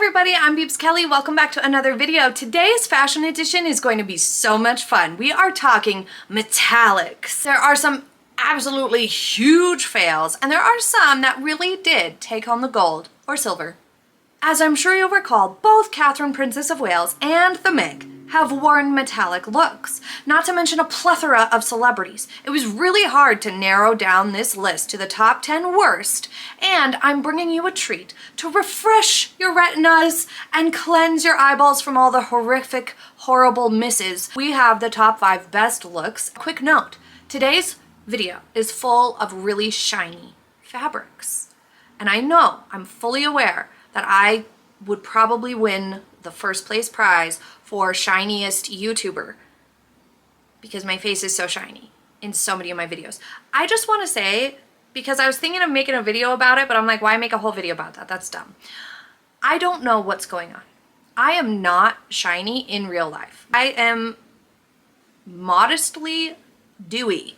everybody, I'm Beebs Kelley. Welcome back to another video. Today's fashion edition is going to be so much fun. We are talking metallics. There are some absolutely huge fails, and there are some that really did take home the gold or silver. As I'm sure you'll recall, both Catherine, Princess of Wales, and the Meg have worn metallic looks, not to mention a plethora of celebrities. It was really hard to narrow down this list to the top 10 worst, and I'm bringing you a treat to refresh your retinas and cleanse your eyeballs from all the horrific, horrible misses. We have the top 5 best looks. Quick note, today's video is full of really shiny fabrics. And I know, I'm fully aware that I would probably win the first place prize for shiniest YouTuber because my face is so shiny in so many of my videos. I just want to say, because I was thinking of making a video about it, but I'm like, why make a whole video about that? That's dumb. I don't know what's going on. I am not shiny in real life. I am modestly dewy.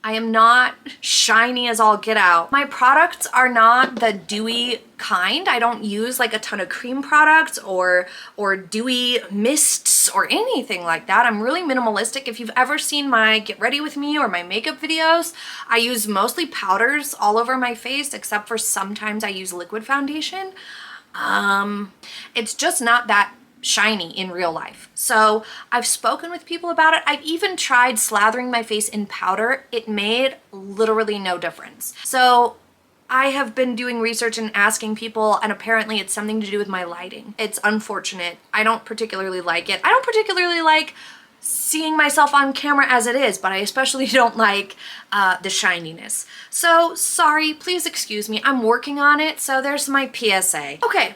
I am not shiny as all get out. My products are not the dewy kind. I don't use like a ton of cream products or dewy mists or anything like that. I'm really minimalistic. If you've ever seen my Get Ready With Me or my makeup videos, I use mostly powders all over my face, except for sometimes I use liquid foundation. It's just not that shiny in real life. So I've spoken with people about it. I've even tried slathering my face in powder. It made literally no difference. So I have been doing research and asking people, and apparently it's something to do with my lighting. It's unfortunate. I don't particularly like it. I don't particularly like seeing myself on camera as it is, but I especially don't like the shininess. So sorry, please excuse me. I'm working on it. So there's my PSA. Okay.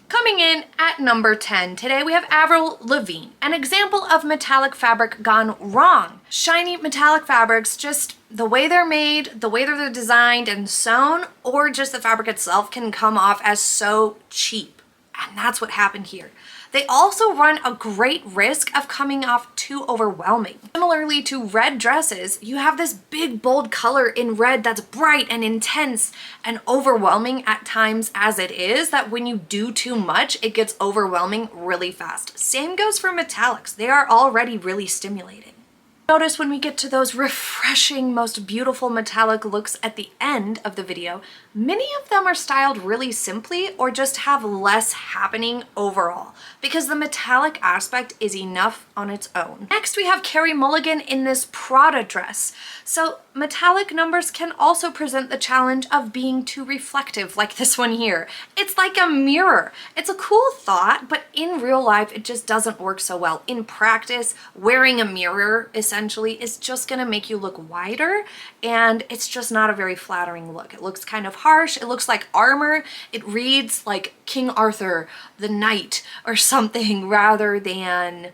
Coming in at number 10, today we have Avril Lavigne, an example of metallic fabric gone wrong. Shiny metallic fabrics, just the way they're made, the way they're designed and sewn, or just the fabric itself can come off as so cheap. And that's what happened here. They also run a great risk of coming off too overwhelming. Similarly to red dresses, you have this big bold color in red that's bright and intense and overwhelming at times as it is, that when you do too much, it gets overwhelming really fast. Same goes for metallics. They are already really stimulating. Notice when we get to those refreshing, most beautiful metallic looks at the end of the video, many of them are styled really simply or just have less happening overall because the metallic aspect is enough on its own. Next, we have Carey Mulligan in this Prada dress. So metallic numbers can also present the challenge of being too reflective, like this one here. It's like a mirror. It's a cool thought, but in real life, it just doesn't work so well. In practice, wearing a mirror essentially is just gonna make you look wider, and it's just not a very flattering look. It looks kind of harsh. It looks like armor. It reads like King Arthur, the knight, or something rather than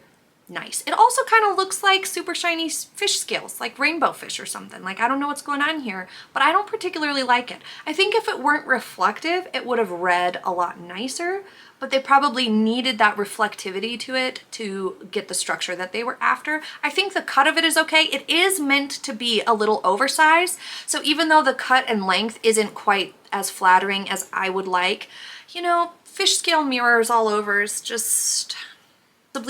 nice. It also kind of looks like super shiny fish scales, like rainbow fish or something. Like, I don't know what's going on here, but I don't particularly like it. I think if it weren't reflective, it would have read a lot nicer, but they probably needed that reflectivity to it to get the structure that they were after. I think the cut of it is okay. It is meant to be a little oversized, so even though the cut and length isn't quite as flattering as I would like, you know, fish scale mirrors all over is just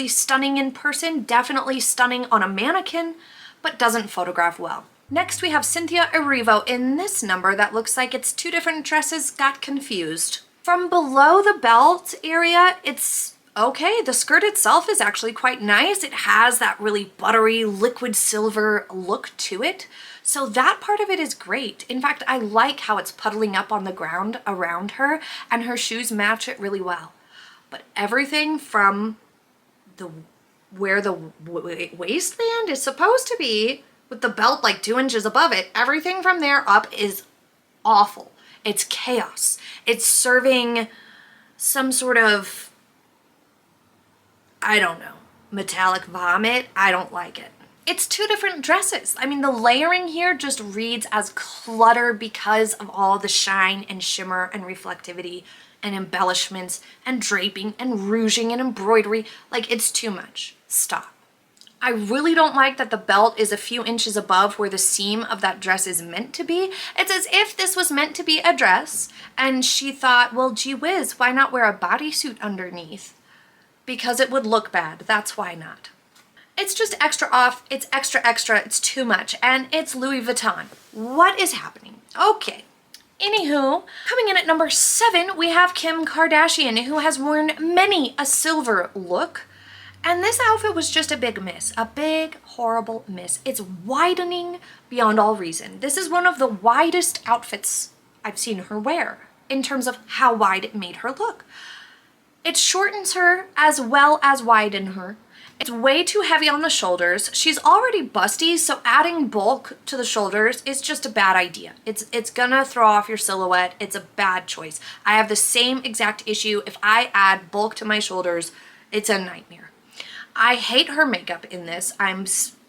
stunning in person, definitely stunning on a mannequin, but doesn't photograph well. Next, we have Cynthia Erivo in this number that looks like it's two different dresses got confused. From below the belt area, it's okay. The skirt itself is actually quite nice. It has that really buttery liquid silver look to it. So that part of it is great. In fact, I like how it's puddling up on the ground around her, and her shoes match it really well. But everything from where the waistband is supposed to be, with the belt like 2 inches above it, everything from there up is awful. It's chaos. It's serving some sort of, I don't know, metallic vomit. I don't like it. It's two different dresses. I mean, the layering here just reads as clutter because of all the shine and shimmer and reflectivity and embellishments and draping and rouging and embroidery. Like, it's too much. Stop. I really don't like that the belt is a few inches above where the seam of that dress is meant to be. It's as if this was meant to be a dress and she thought, well, gee whiz, why not wear a bodysuit underneath? Because it would look bad. That's why not. It's just extra off. It's extra. It's too much. And it's Louis Vuitton. What is happening? Okay. Anywho, coming in at number 7, we have Kim Kardashian, who has worn many a silver look. And this outfit was just a big miss, a big, horrible miss. It's widening beyond all reason. This is one of the widest outfits I've seen her wear in terms of how wide it made her look. It shortens her as well as widens her. It's way too heavy on the shoulders. She's already busty, so adding bulk to the shoulders is just a bad idea. It's gonna throw off your silhouette. It's a bad choice. I have the same exact issue. If I add bulk to my shoulders, it's a nightmare. I hate her makeup in this. I'm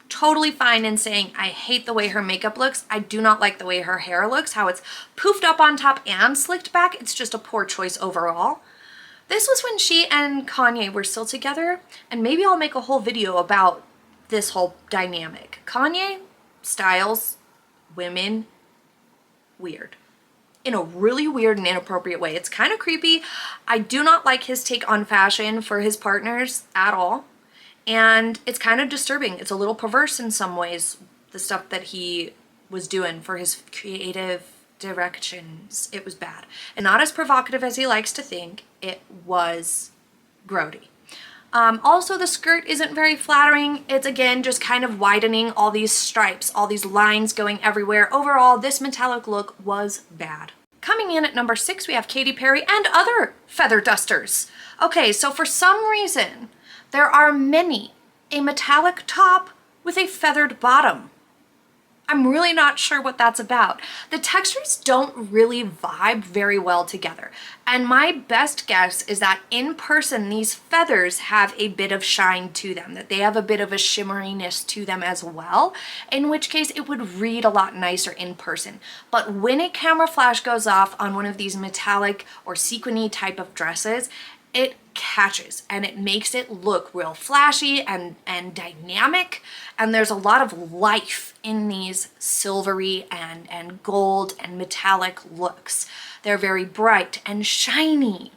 totally fine in saying I hate the way her makeup looks. I do not like the way her hair looks, how it's poofed up on top and slicked back. It's just a poor choice overall. This was when she and Kanye were still together, and maybe I'll make a whole video about this whole dynamic. Kanye styles women weird. In a really weird and inappropriate way. It's kind of creepy. I do not like his take on fashion for his partners at all. And it's kind of disturbing. It's a little perverse in some ways, the stuff that he was doing for his creative directions. It was bad. And not as provocative as he likes to think. It was grody. Also, the skirt isn't very flattering. It's, again, just kind of widening all these stripes, all these lines going everywhere. Overall, this metallic look was bad. Coming in at number 6, we have Katy Perry and other feather dusters. Okay, so for some reason, there are many a metallic top with a feathered bottom. I'm really not sure what that's about. The textures don't really vibe very well together. And my best guess is that in person, these feathers have a bit of shine to them, that they have a bit of a shimmeriness to them as well, in which case it would read a lot nicer in person. But when a camera flash goes off on one of these metallic or sequiny type of dresses, it catches and it makes it look real flashy and dynamic, and there's a lot of life in these silvery and gold and metallic looks. They're very bright and shiny,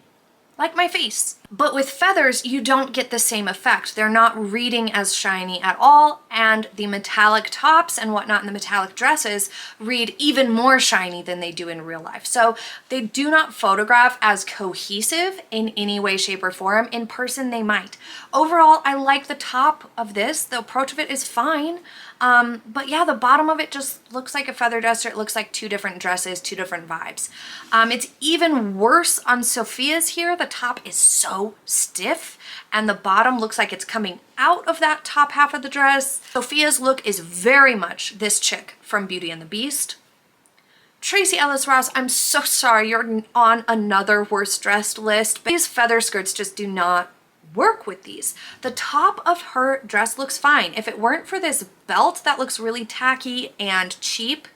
like my face. But with feathers, you don't get the same effect. They're not reading as shiny at all, and the metallic tops and whatnot in the metallic dresses read even more shiny than they do in real life. So they do not photograph as cohesive in any way, shape, or form. In person, they might. Overall, I like the top of this. The approach of it is fine. But yeah, the bottom of it just looks like a feather duster. It looks like two different dresses, two different vibes. It's even worse on Sophia's here. The top is so stiff and the bottom looks like it's coming out of that top half of the dress. Sophia's look is very much this chick from Beauty and the Beast. Tracee Ellis Ross, I'm so sorry you're on another worst dressed list, but these feather skirts just do not work with these. The top of her dress looks fine. If it weren't for this belt that looks really tacky and cheap,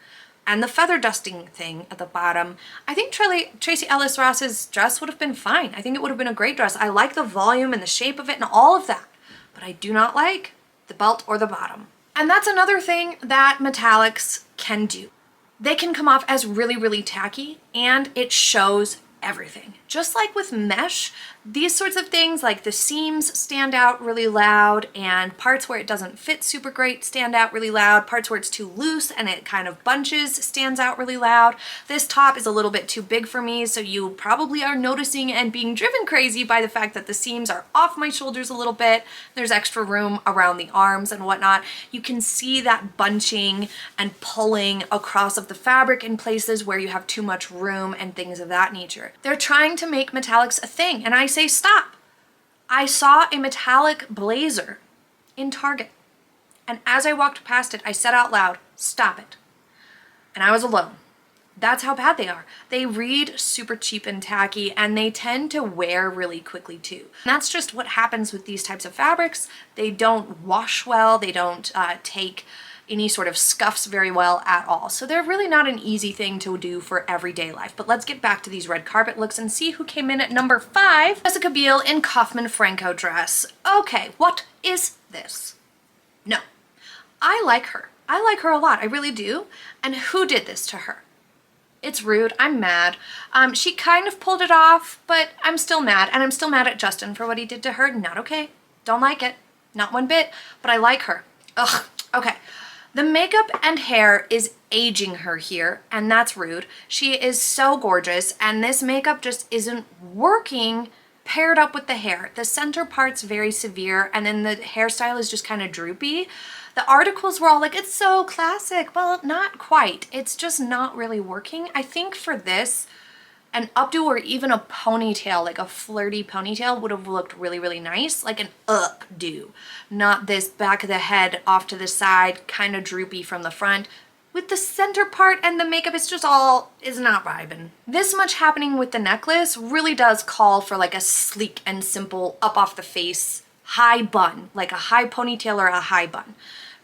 and the feather dusting thing at the bottom, I think Tracee Ellis Ross's dress would have been fine. I think it would have been a great dress. I like the volume and the shape of it and all of that, but I do not like the belt or the bottom. And that's another thing that metallics can do. They can come off as really, really tacky, and it shows everything. Just like with mesh, these sorts of things, like the seams stand out really loud, and parts where it doesn't fit super great stand out really loud. Parts where it's too loose and it kind of bunches stands out really loud. This top is a little bit too big for me, so you probably are noticing and being driven crazy by the fact that the seams are off my shoulders a little bit. There's extra room around the arms and whatnot. You can see that bunching and pulling across of the fabric in places where you have too much room and things of that nature. They're trying to make metallics a thing, and I say stop. I saw a metallic blazer in Target, and as I walked past it, I said out loud, stop it. And I was alone. That's how bad they are. They read super cheap and tacky, and they tend to wear really quickly too. And that's just what happens with these types of fabrics. They don't wash well, they don't take any sort of scuffs very well at all. So they're really not an easy thing to do for everyday life. But let's get back to these red carpet looks and see who came in at number 5. Jessica Biel in Kaufman Franco dress. Okay, what is this? No. I like her. I like her a lot. I really do. And who did this to her? It's rude. I'm mad. She kind of pulled it off, but I'm still mad. And I'm still mad at Justin for what he did to her. Not okay. Don't like it. Not one bit. But I like her. Ugh. Okay. The makeup and hair is aging her here, and that's rude. She is so gorgeous, and this makeup just isn't working paired up with the hair. The center part's very severe, and then the hairstyle is just kind of droopy. The articles were all like, it's so classic. Well, not quite. It's just not really working. I think for this, an updo or even a ponytail, like a flirty ponytail, would have looked really, really nice. Like an updo, not this back of the head off to the side, kind of droopy from the front. With the center part and the makeup, it's just all is not vibing. This much happening with the necklace really does call for like a sleek and simple up off the face high bun, like a high ponytail or a high bun,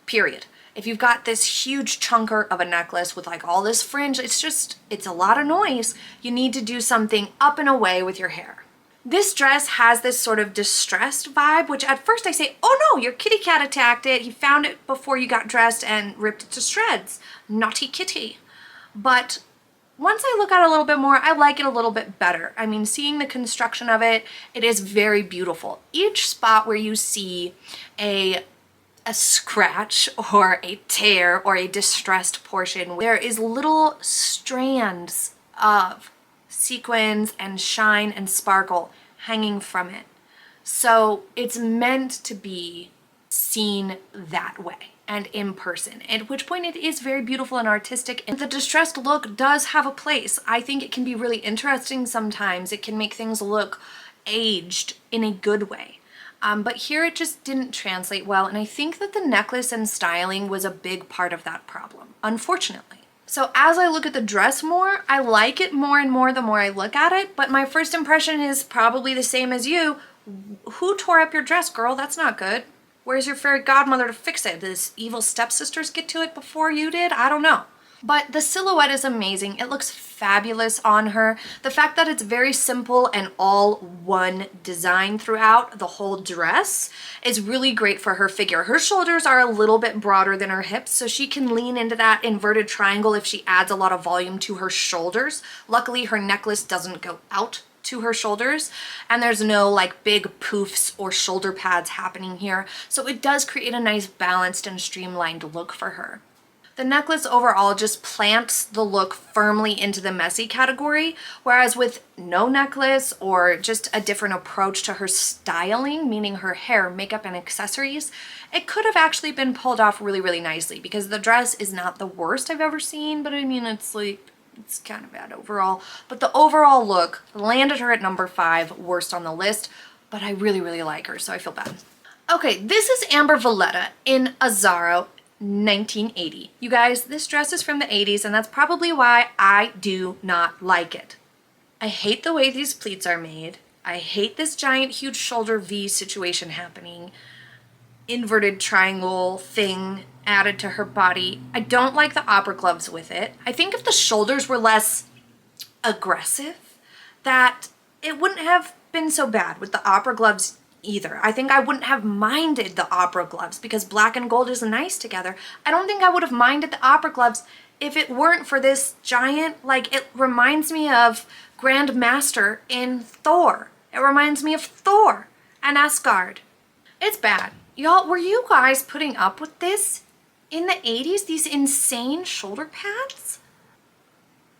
period. If you've got this huge chunker of a necklace with like all this fringe, it's a lot of noise. You need to do something up and away with your hair. This dress has this sort of distressed vibe, which at first I say, oh no, your kitty cat attacked it. He found it before you got dressed and ripped it to shreds. Naughty kitty. But once I look at it a little bit more, I like it a little bit better. I mean, seeing the construction of it, it is very beautiful. Each spot where you see a scratch or a tear or a distressed portion, there is little strands of sequins and shine and sparkle hanging from it. So it's meant to be seen that way and in person, at which point it is very beautiful and artistic, and the distressed look does have a place. I think it can be really interesting sometimes. It can make things look aged in a good way. But here it just didn't translate well, and I think that the necklace and styling was a big part of that problem, unfortunately. So as I look at the dress more, I like it more and more the more I look at it, but my first impression is probably the same as you. Who tore up your dress, girl? That's not good. Where's your fairy godmother to fix it? Did his evil stepsisters get to it before you did? I don't know. But the silhouette is amazing. It looks fabulous on her. The fact that it's very simple and all one design throughout the whole dress is really great for her figure. Her shoulders are a little bit broader than her hips, so she can lean into that inverted triangle if she adds a lot of volume to her shoulders. Luckily, her necklace doesn't go out to her shoulders, and there's no like big poofs or shoulder pads happening here. So it does create a nice balanced and streamlined look for her. The necklace overall just plants the look firmly into the messy category, whereas with no necklace or just a different approach to her styling, meaning her hair, makeup, and accessories, it could have actually been pulled off really, really nicely, because the dress is not the worst I've ever seen, but I mean, it's kind of bad overall. But the overall look landed her at number 5, worst on the list, but I really, really like her, so I feel bad. Okay, this is Amber Valletta in Azzaro 1980. You guys, this dress is from the 80s, and that's probably why I do not like it. I hate the way these pleats are made. I hate this giant, huge shoulder V situation happening. Inverted triangle thing added to her body. I don't like the opera gloves with it. I think if the shoulders were less aggressive, that it wouldn't have been so bad with the opera gloves either. I think I wouldn't have minded the opera gloves because black and gold is nice together. I don't think I would have minded the opera gloves if it weren't for this giant, like, it reminds me of Grand Master in Thor. It reminds me of Thor and Asgard. It's bad. Y'all, were you guys putting up with this in the 80s? These insane shoulder pads?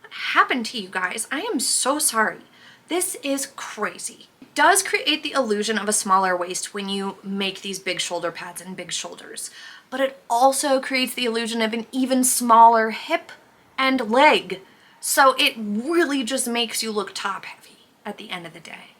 What happened to you guys? I am so sorry. This is crazy. It does create the illusion of a smaller waist when you make these big shoulder pads and big shoulders, but it also creates the illusion of an even smaller hip and leg. So it really just makes you look top heavy at the end of the day.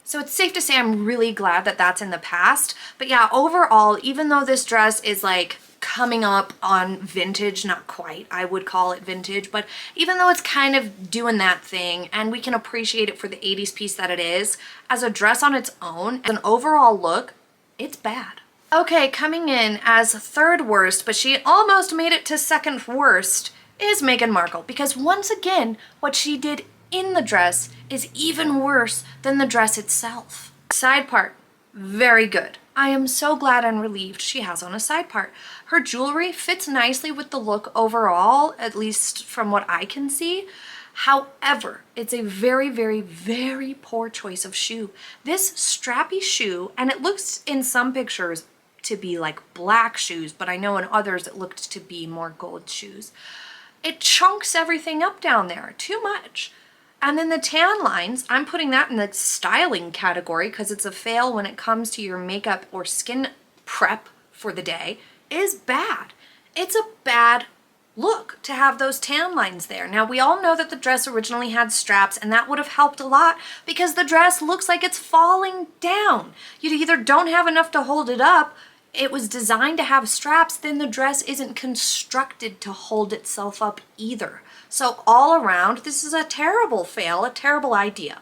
So it's safe to say I'm really glad that that's in the past. But yeah, overall, even though this dress is like coming up on vintage, not quite, I would call it vintage, but even though it's kind of doing that thing and we can appreciate it for the 80s piece that it is, as a dress on its own, as an overall look, it's bad. Okay, coming in as third worst, but she almost made it to second worst, is Meghan Markle, because once again, what she did in the dress is even worse than the dress itself. Side part, very good. I am so glad and relieved she has on a side part. Her jewelry fits nicely with the look overall, at least from what I can see. However, it's a very, very, very poor choice of shoe. This strappy shoe, and it looks in some pictures to be like black shoes, but I know in others it looked to be more gold shoes. It chunks everything up down there too much. And then the tan lines, I'm putting that in the styling category because it's a fail when it comes to your makeup or skin prep for the day, is bad. It's a bad look to have those tan lines there. Now, we all know that the dress originally had straps, and that would have helped a lot because the dress looks like it's falling down. You either don't have enough to hold it up, it was designed to have straps, then the dress isn't constructed to hold itself up either. So all around, this is a terrible fail, a terrible idea.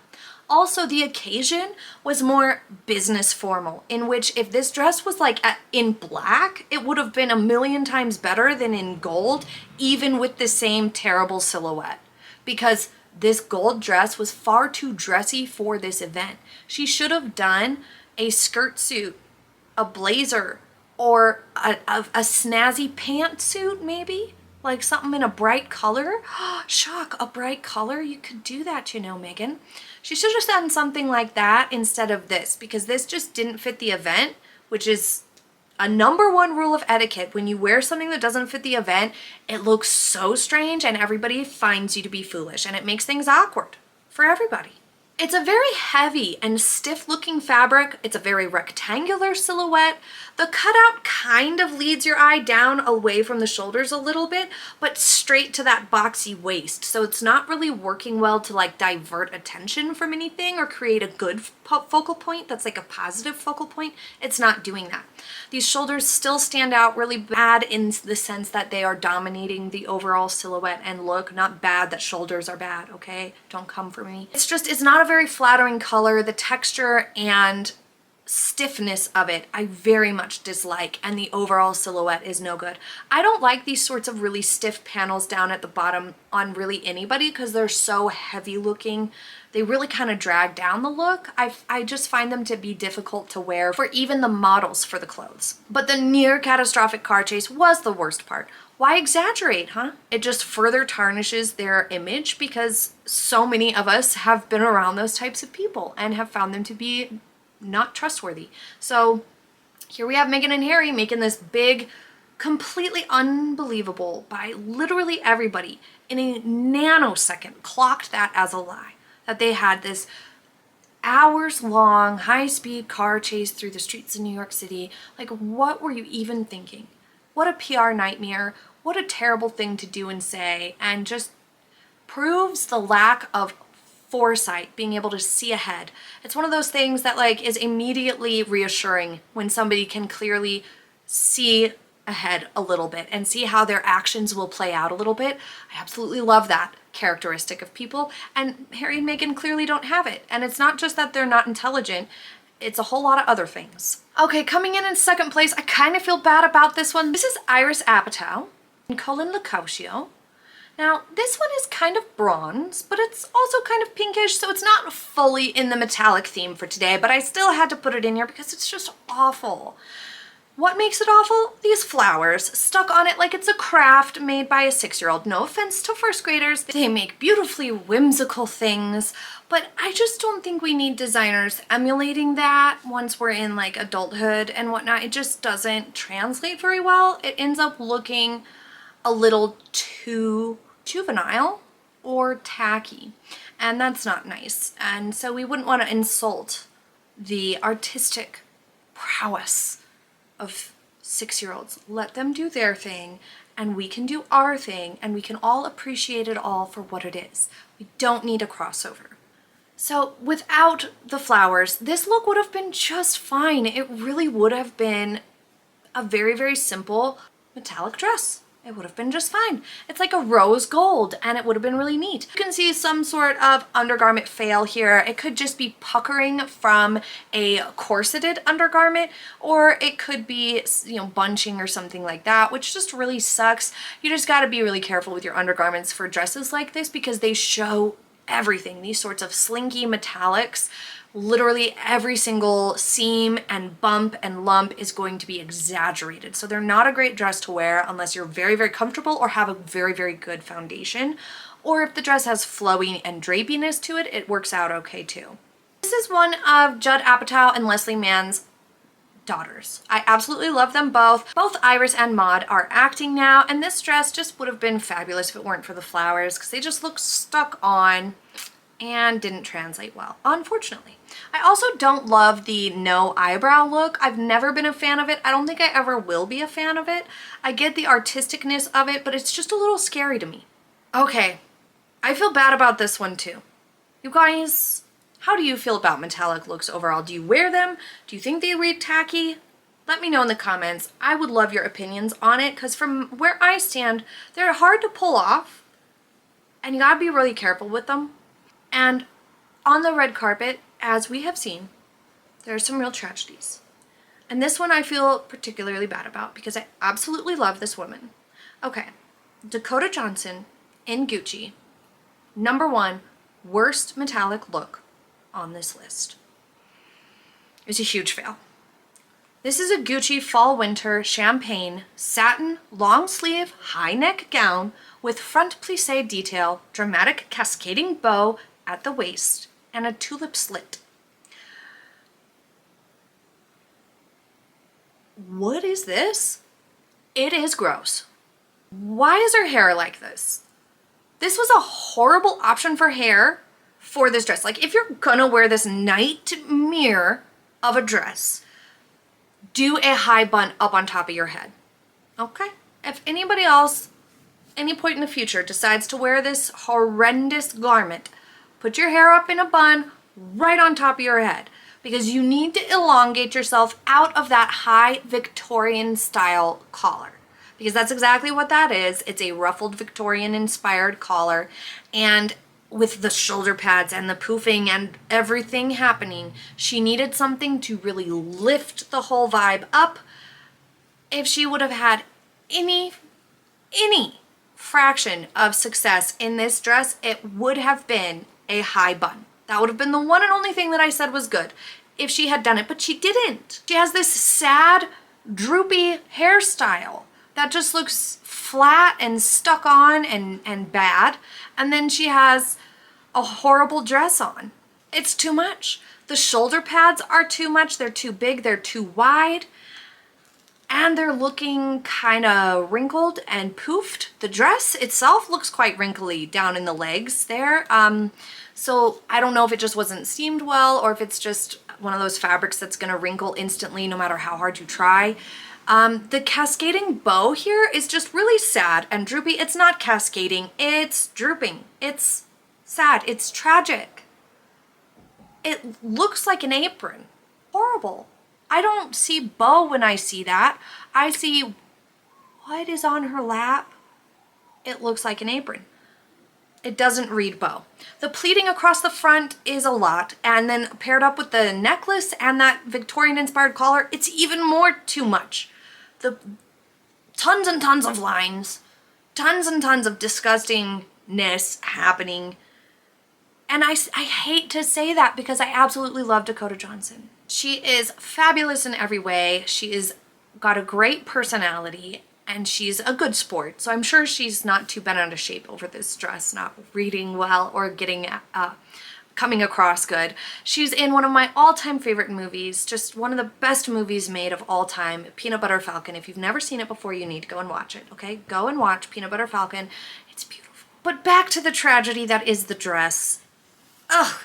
Also, the occasion was more business formal, in which if this dress was like in black, it would have been a million times better than in gold, even with the same terrible silhouette. Because this gold dress was far too dressy for this event. She should have done a skirt suit, a blazer, or a snazzy pantsuit maybe? Like something in a bright color. Shock, a bright color? You could do that, you know, Megan. She should have done something like that instead of this, because this just didn't fit the event, which is a #1 rule of etiquette. When you wear something that doesn't fit the event, it looks so strange and everybody finds you to be foolish, and it makes things awkward for everybody. It's a very heavy and stiff looking fabric. It's a very rectangular silhouette. The cutout kind of leads your eye down away from the shoulders a little bit, but straight to that boxy waist. So it's not really working well to like divert attention from anything or create a good focal point that's like a positive focal point. It's not doing that. These shoulders still stand out really bad in the sense that they are dominating the overall silhouette and look. Not bad that shoulders are bad, okay? Don't come for me. It's not a very flattering color. The texture and stiffness of it I very much dislike, and the overall silhouette is no good. I don't like these sorts of really stiff panels down at the bottom on really anybody because they're so heavy looking. They really kind of drag down the look. I just find them to be difficult to wear for even the models for the clothes. But the near catastrophic car chase was the worst part. Why exaggerate, huh? It just further tarnishes their image because so many of us have been around those types of people and have found them to be not trustworthy. So here we have Meghan and Harry making this big, completely unbelievable by literally everybody in a nanosecond clocked that as a lie, that they had this hours-long high-speed car chase through the streets of New York City. Like, what were you even thinking? What a PR nightmare. What a terrible thing to do and say, and just proves the lack of foresight, being able to see ahead. It's one of those things that like is immediately reassuring when somebody can clearly see ahead a little bit and see how their actions will play out a little bit. I absolutely love that characteristic of people, and Harry and Meghan clearly don't have it. And it's not just that they're not intelligent, it's a whole lot of other things. Okay, coming in second place, I kind of feel bad about this one. This is Iris Apatow and Colin Lacosio. Now, this one is kind of bronze, but it's also kind of pinkish, so it's not fully in the metallic theme for today, but I still had to put it in here because it's just awful. What makes it awful? These flowers stuck on it like it's a craft made by a 6-year-old. No offense to first graders. They make beautifully whimsical things, but I just don't think we need designers emulating that once we're in like adulthood and whatnot. It just doesn't translate very well. It ends up looking a little too juvenile or tacky, and that's not nice. And so we wouldn't want to insult the artistic prowess of 6-year-olds. Let them do their thing and we can do our thing, and we can all appreciate it all for what it is. We don't need a crossover. So without the flowers, this look would have been just fine. It really would have been a very, very simple metallic dress. It would have been just fine. It's like a rose gold, and it would have been really neat. You can see some sort of undergarment fail here. It could just be puckering from a corseted undergarment, or it could be, you know, bunching or something like that, which just really sucks. You just got to be really careful with your undergarments for dresses like this because they show everything. These sorts of slinky metallics, literally every single seam and bump and lump is going to be exaggerated. So they're not a great dress to wear unless you're very, very comfortable or have a very, very good foundation. Or if the dress has flowing and drapiness to it, it works out okay too. This is one of Judd Apatow and Leslie Mann's daughters. I absolutely love them both. Both Iris and Maud are acting now, and this dress just would have been fabulous if it weren't for the flowers, because they just look stuck on and didn't translate well, unfortunately. I also don't love the no eyebrow look. I've never been a fan of it. I don't think I ever will be a fan of it. I get the artisticness of it, but it's just a little scary to me. Okay, I feel bad about this one too. You guys, how do you feel about metallic looks overall? Do you wear them? Do you think they read tacky? Let me know in the comments. I would love your opinions on it, because from where I stand, they're hard to pull off and you gotta be really careful with them. And on the red carpet, as we have seen, there are some real tragedies. And this one I feel particularly bad about because I absolutely love this woman. Okay, Dakota Johnson in Gucci, #1 worst metallic look on this list. It was a huge fail. This is a Gucci fall winter champagne satin long sleeve high neck gown with front plissé detail, dramatic cascading bow at the waist, and a tulip slit. What is this? It is gross. Why is her hair like this? This was a horrible option for hair for this dress. Like, if you're gonna wear this nightmare of a dress, do a high bun up on top of your head, okay? If anybody else, any point in the future, decides to wear this horrendous garment, put your hair up in a bun right on top of your head, because you need to elongate yourself out of that high Victorian style collar, because that's exactly what that is. It's a ruffled Victorian inspired collar, and with the shoulder pads and the poofing and everything happening, she needed something to really lift the whole vibe up. If she would have had any fraction of success in this dress, it would have been a high bun. That would have been the one and only thing that I said was good if she had done it, but she didn't. She has this sad, droopy hairstyle that just looks flat and stuck on and bad. And then she has a horrible dress on. It's too much. The shoulder pads are too much. They're too big. They're too wide. And they're looking kind of wrinkled and poofed. The dress itself looks quite wrinkly down in the legs there. So I don't know if it just wasn't steamed well or if it's just one of those fabrics that's gonna wrinkle instantly no matter how hard you try. The cascading bow here is just really sad and droopy. It's not cascading, it's drooping. It's sad, it's tragic. It looks like an apron. Horrible. I don't see bow when I see that. I see what is on her lap. It looks like an apron. It doesn't read bow. The pleating across the front is a lot, and then paired up with the necklace and that Victorian inspired collar, it's even more too much. The tons and tons of lines, tons and tons of disgustingness happening. And I hate to say that because I absolutely love Dakota Johnson. She is fabulous in every way. She is got a great personality and she's a good sport. So I'm sure she's not too bent out of shape over this dress, not reading well or getting coming across good. She's in one of my all-time favorite movies, just one of the best movies made of all time, Peanut Butter Falcon. If you've never seen it before, you need to go and watch it, okay? Go and watch Peanut Butter Falcon. It's beautiful. But back to the tragedy that is the dress. Ugh.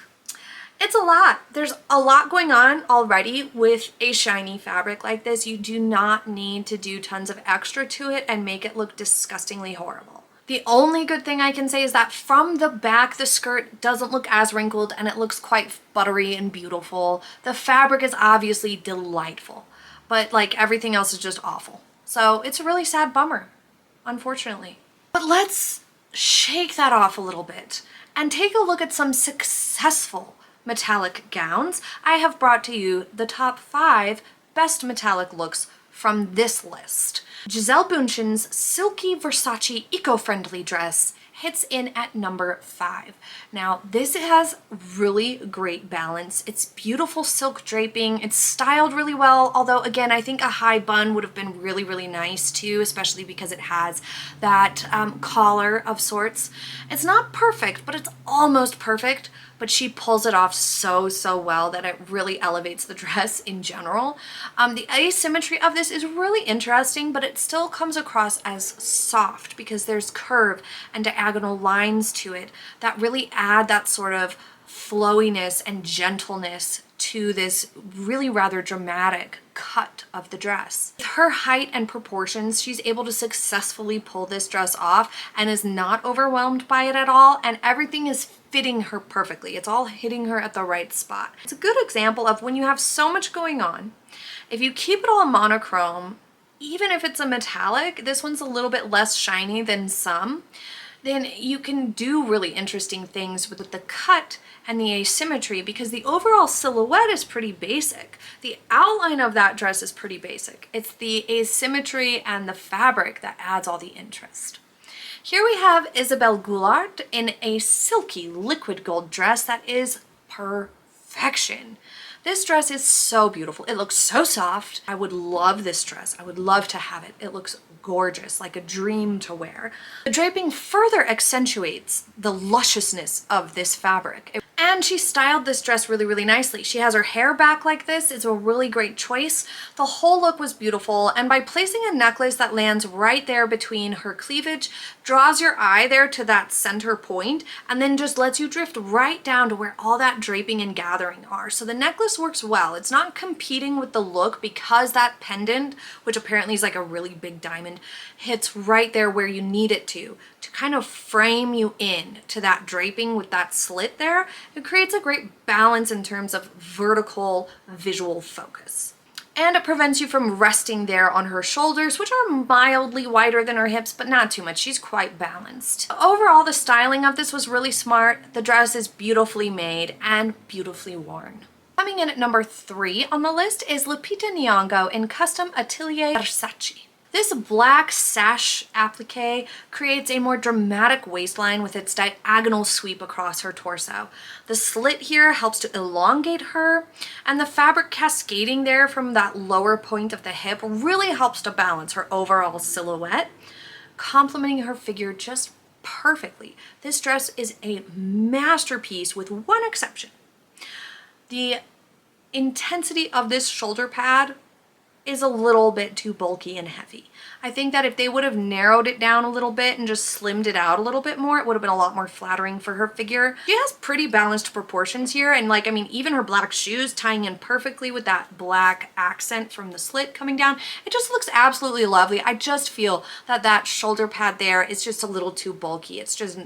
It's a lot. There's a lot going on already with a shiny fabric like this. You do not need to do tons of extra to it and make it look disgustingly horrible. The only good thing I can say is that from the back, the skirt doesn't look as wrinkled and it looks quite buttery and beautiful. The fabric is obviously delightful, but like everything else is just awful. So it's a really sad bummer, unfortunately. But let's shake that off a little bit and take a look at some successful metallic gowns. I have brought to you the top 5 best metallic looks from this list. Gisele Bündchen's silky Versace eco-friendly dress hits in at number 5. Now, this has really great balance. It's beautiful silk draping. It's styled really well, although again, I think a high bun would have been really, really nice too, especially because it has that collar of sorts. It's not perfect, but it's almost perfect. But she pulls it off so well that it really elevates the dress in general. The asymmetry of this is really interesting, but it still comes across as soft because there's curve and diagonal lines to it that really add that sort of flowiness and gentleness to this really rather dramatic cut of the dress. With her height and proportions, she's able to successfully pull this dress off and is not overwhelmed by it at all, and everything is fitting her perfectly. It's all hitting her at the right spot. It's a good example of when you have so much going on, if you keep it all monochrome, even if it's a metallic, this one's a little bit less shiny than some, then you can do really interesting things with the cut and the asymmetry because the overall silhouette is pretty basic. The outline of that dress is pretty basic. It's the asymmetry and the fabric that adds all the interest. Here we have Isabelle Goulart in a silky liquid gold dress that is perfection. This dress is so beautiful. It looks so soft. I would love this dress. I would love to have it. It looks gorgeous, like a dream to wear. The draping further accentuates the lusciousness of this fabric. And she styled this dress really, really nicely. She has her hair back like this. It's a really great choice. The whole look was beautiful, and by placing a necklace that lands right there between her cleavage, draws your eye there to that center point, and then just lets you drift right down to where all that draping and gathering are. So the necklace works well. It's not competing with the look because that pendant, which apparently is like a really big diamond, hits right there where you need it to kind of frame you in to that draping with that slit there. It creates a great balance in terms of vertical visual focus. And it prevents you from resting there on her shoulders, which are mildly wider than her hips, but not too much. She's quite balanced. Overall, the styling of this was really smart. The dress is beautifully made and beautifully worn. Coming in at number 3 on the list is Lupita Nyong'o in Custom Atelier Versace. This black sash applique creates a more dramatic waistline with its diagonal sweep across her torso. The slit here helps to elongate her, and the fabric cascading there from that lower point of the hip really helps to balance her overall silhouette, complementing her figure just perfectly. This dress is a masterpiece with one exception. The intensity of this shoulder pad is a little bit too bulky and heavy. I think that if they would have narrowed it down a little bit and just slimmed it out a little bit more, it would have been a lot more flattering for her figure. She has pretty balanced proportions here, and like, I mean, even her black shoes tying in perfectly with that black accent from the slit coming down, it just looks absolutely lovely. I just feel that that shoulder pad there is just a little too bulky. It's just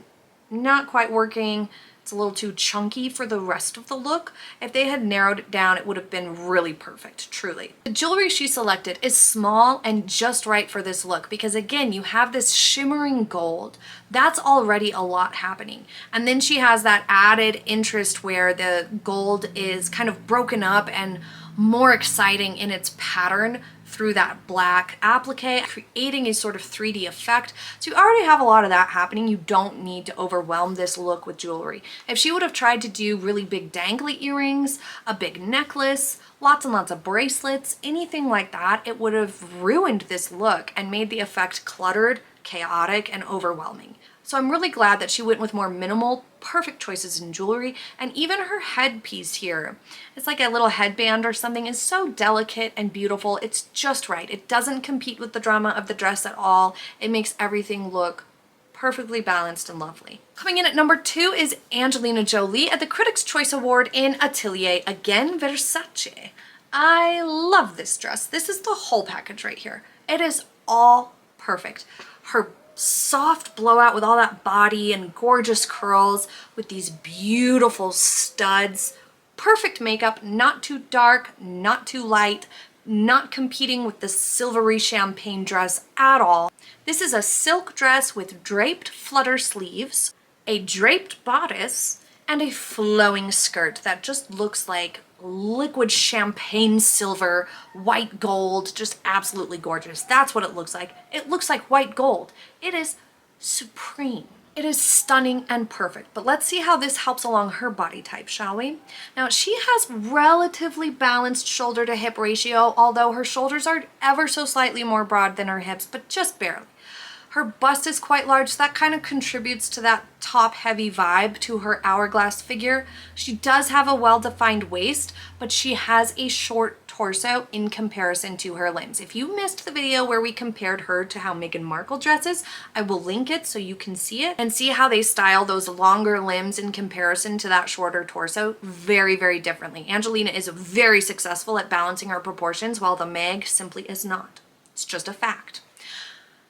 not quite working. It's a little too chunky for the rest of the look. If they had narrowed it down, it would have been really perfect, truly. The jewelry she selected is small and just right for this look because again, you have this shimmering gold. That's already a lot happening. And then she has that added interest where the gold is kind of broken up and more exciting in its pattern through that black applique, creating a sort of 3D effect. So you already have a lot of that happening. You don't need to overwhelm this look with jewelry. If she would have tried to do really big dangly earrings, a big necklace, lots and lots of bracelets, anything like that, it would have ruined this look and made the effect cluttered, chaotic, and overwhelming. So I'm really glad that she went with more minimal, perfect choices in jewelry, and even her headpiece here, it's like a little headband or something, is so delicate and beautiful. It's just right. It doesn't compete with the drama of the dress at all. It makes everything look perfectly balanced and lovely. Coming in at number 2 is Angelina Jolie at the Critics' Choice Award in Atelier, again Versace. I love this dress. This is the whole package right here. It is all perfect. Her soft blowout with all that body and gorgeous curls with these beautiful studs. Perfect makeup, not too dark, not too light, not competing with the silvery champagne dress at all. This is a silk dress with draped flutter sleeves, a draped bodice, and a flowing skirt that just looks like liquid champagne silver, white gold, just absolutely gorgeous. That's what it looks like. It looks like white gold. It is supreme. It is stunning and perfect, but let's see how this helps along her body type, shall we? Now, she has relatively balanced shoulder to hip ratio, although her shoulders are ever so slightly more broad than her hips, but just barely. Her bust is quite large, so that kind of contributes to that top-heavy vibe to her hourglass figure. She does have a well-defined waist, but she has a short torso in comparison to her limbs. If you missed the video where we compared her to how Meghan Markle dresses, I will link it so you can see it and see how they style those longer limbs in comparison to that shorter torso very, very differently. Angelina is very successful at balancing her proportions, while the Meg simply is not. It's just a fact.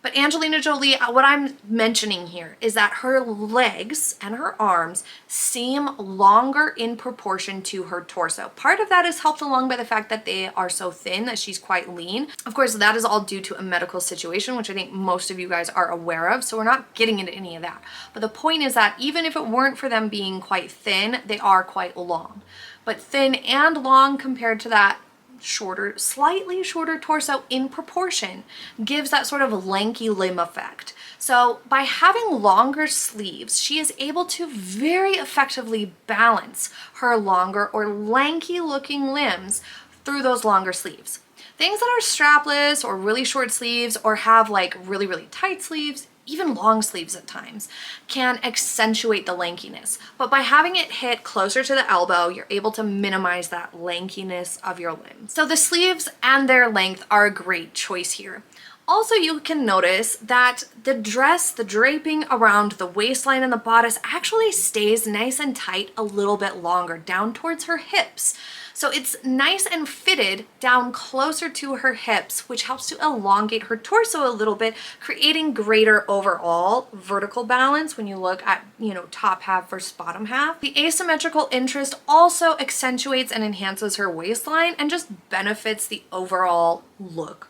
But Angelina Jolie, what I'm mentioning here is that her legs and her arms seem longer in proportion to her torso. Part of that is helped along by the fact that they are so thin that she's quite lean. Of course, that is all due to a medical situation, which I think most of you guys are aware of, so we're not getting into any of that. But the point is that even if it weren't for them being quite thin, they are quite long. But thin and long compared to that shorter, slightly shorter torso in proportion gives that sort of lanky limb effect. So by having longer sleeves, she is able to very effectively balance her longer or lanky looking limbs through those longer sleeves. Things that are strapless or really short sleeves or have like really, really tight sleeves, even long sleeves at times, can accentuate the lankiness. But by having it hit closer to the elbow, you're able to minimize that lankiness of your limbs. So the sleeves and their length are a great choice here. Also, you can notice that the dress, the draping around the waistline and the bodice actually stays nice and tight a little bit longer down towards her hips. So it's nice and fitted down closer to her hips, which helps to elongate her torso a little bit, creating greater overall vertical balance when you look at, top half versus bottom half. The asymmetrical interest also accentuates and enhances her waistline and just benefits the overall look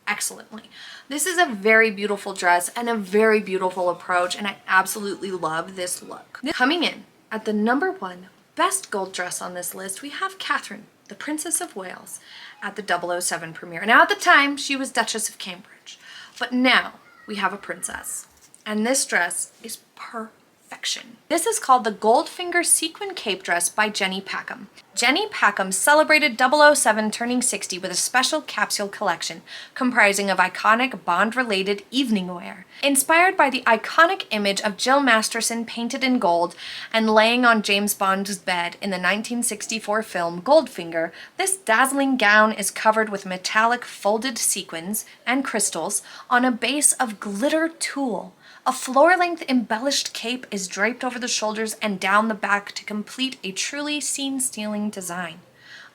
excellently. This is a very beautiful dress and a very beautiful approach, and I absolutely love this look. Coming in at the number 1 best gold dress on this list, we have Catherine, the Princess of Wales, at the 007 premiere. Now at the time, she was Duchess of Cambridge, but now we have a princess, and this dress is perfection. This is called the Goldfinger Sequin Cape Dress by Jenny Packham. Jenny Packham celebrated 007 turning 60 with a special capsule collection comprising of iconic Bond-related evening wear. Inspired by the iconic image of Jill Masterson painted in gold and laying on James Bond's bed in the 1964 film Goldfinger, this dazzling gown is covered with metallic folded sequins and crystals on a base of glitter tulle. A floor-length embellished cape is draped over the shoulders and down the back to complete a truly scene-stealing design.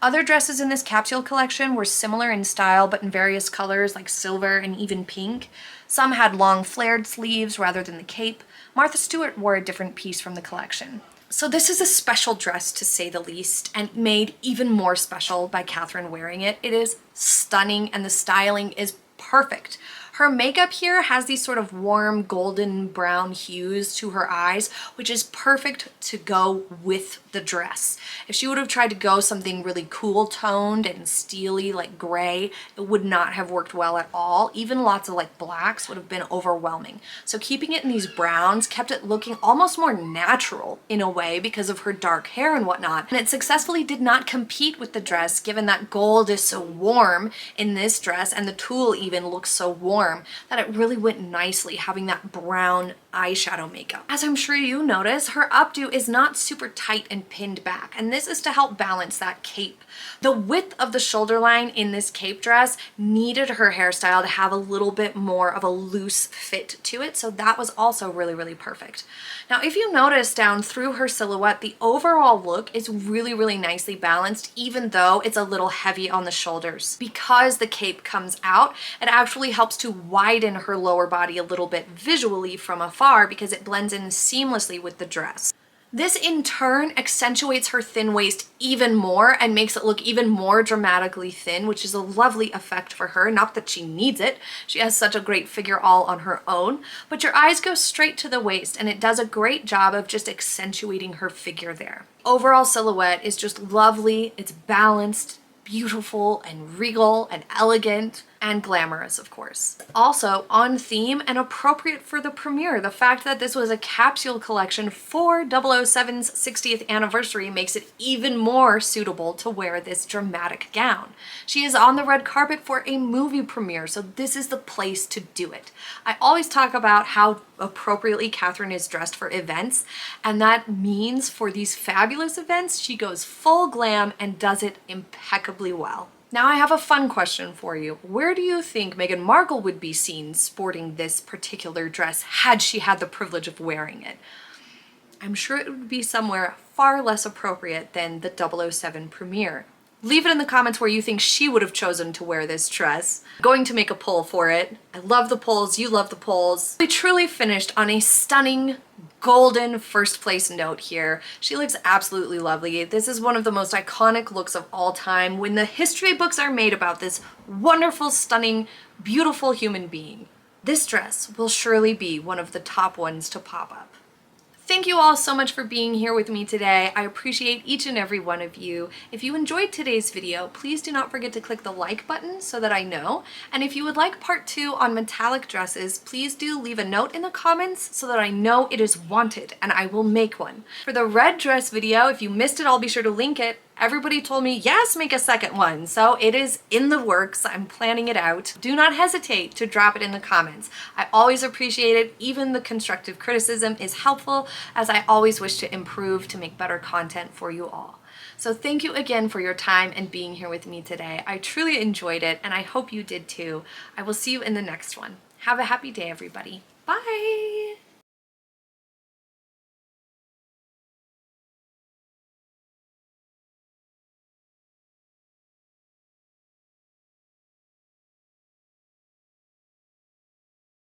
Other dresses in this capsule collection were similar in style but in various colors like silver and even pink. Some had long flared sleeves rather than the cape. Martha Stewart wore a different piece from the collection. So this is a special dress to say the least, and made even more special by Catherine wearing it. It is stunning and the styling is perfect. Her makeup here has these sort of warm golden brown hues to her eyes, which is perfect to go with the dress. If she would have tried to go something really cool toned and steely like gray, it would not have worked well at all. Even lots of like blacks would have been overwhelming. So keeping it in these browns kept it looking almost more natural in a way because of her dark hair and whatnot. And it successfully did not compete with the dress, given that gold is so warm in this dress and the tulle even looks so warm that it really went nicely having that brown eyeshadow makeup. As I'm sure you notice, her updo is not super tight and pinned back, and this is to help balance that cape. The width of the shoulder line in this cape dress needed her hairstyle to have a little bit more of a loose fit to it, so that was also really, really perfect. Now, if you notice down through her silhouette, the overall look is really, really nicely balanced, even though it's a little heavy on the shoulders. Because the cape comes out, it actually helps to widen her lower body a little bit visually from afar because it blends in seamlessly with the dress. This in turn accentuates her thin waist even more and makes it look even more dramatically thin, which is a lovely effect for her. Not that she needs it, she has such a great figure all on her own, but your eyes go straight to the waist and it does a great job of just accentuating her figure there. Overall silhouette is just lovely, it's balanced, beautiful and regal and elegant. and glamorous, of course. Also on theme and appropriate for the premiere. The fact that this was a capsule collection for 007's 60th anniversary makes it even more suitable to wear this dramatic gown. She is on the red carpet for a movie premiere, so this is the place to do it. I always talk about how appropriately Catherine is dressed for events, and that means for these fabulous events, she goes full glam and does it impeccably well. Now I have a fun question for you. Where do you think Meghan Markle would be seen sporting this particular dress had she had the privilege of wearing it? I'm sure it would be somewhere far less appropriate than the 007 premiere. Leave it in the comments where you think she would have chosen to wear this dress. I'm going to make a poll for it. I love the polls, you love the polls. We truly finished on a stunning golden first place note here. She looks absolutely lovely. This is one of the most iconic looks of all time when the history books are made about this wonderful, stunning, beautiful human being. This dress will surely be one of the top ones to pop up. Thank you all so much for being here with me today. I appreciate each and every one of you. If you enjoyed today's video, please do not forget to click the like button so that I know. And if you would like part 2 on metallic dresses, please do leave a note in the comments so that I know it is wanted and I will make one. For the red dress video, if you missed it, I'll be sure to link it. Everybody told me, yes, make a second one. So it is in the works. I'm planning it out. Do not hesitate to drop it in the comments. I always appreciate it. Even the constructive criticism is helpful, as I always wish to improve to make better content for you all. So thank you again for your time and being here with me today. I truly enjoyed it, and I hope you did too. I will see you in the next one. Have a happy day, everybody. Bye.